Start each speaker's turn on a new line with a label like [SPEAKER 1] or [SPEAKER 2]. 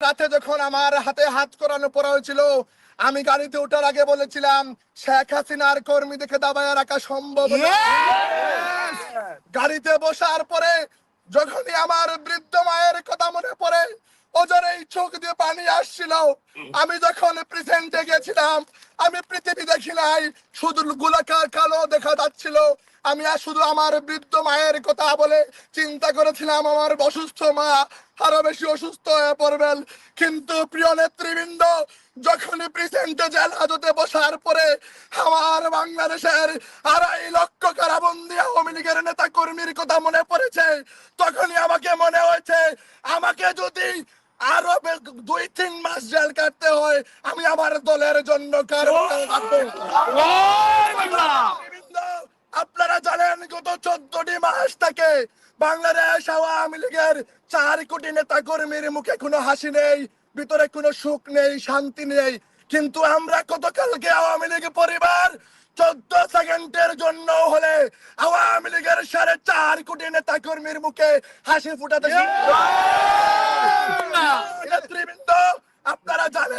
[SPEAKER 1] রাতে যখন আমার হাতে হাত করানো পড়া হয়েছিল, আমি গাড়িতে ওঠার আগে বলেছিলাম শেখ হাসিনার কর্মী দেখে দাবায় রাখা সম্ভব না। গাড়িতে বসার পরে যখনই আমার বৃদ্ধ মায়ের কথা মনে পড়ে, ওজরেই চোখ দিয়ে পানি আসছিল। আমি যখন প্রেজেন্টে গেছিলাম, আমি পৃথিবী দেখি নাই, শুধু গোলাকার কালো দেখা যাচ্ছিল। আমি আর শুধু আমার বৃদ্ধ মায়ের কথা বলে চিন্তা করেছিলাম আমার অসুস্থ মা আরো বেশি অসুস্থ হয়ে পড়বেন। কিন্তু প্রিয় নেতৃবৃন্দ, যখনই প্রেসিডেন্টে জেল হাজতে বসার পরে আমার বাংলাদেশের 2.5 লক্ষ কারাবন্দী আওয়ামী লীগের নেতা কর্মীর কথা মনে পড়েছে, তখনই আমাকে মনে হয়েছে আমাকে যদি আরো 2-3 মাস জেল কাটতে হয়, আমি আমার দলের জন্য আপনারা জানেন গত 14টি মাস থেকে বাংলাদেশ আওয়ামী লীগের 4 কোটি নেতা কর্মীর মুখে কোনো হাসি নেই, ভিতরে কোনো সুখ নেই, শান্তি নেই। কিন্তু আমরা গতকালকে আওয়ামী লীগ পরিবার 14 সেকেন্ডের জন্য হলে আওয়ামী লীগের 4.5 কোটি নেতা কর্মীর মুখে হাসি ফুটাতে নেতৃবৃন্দ, আপনারা জানেন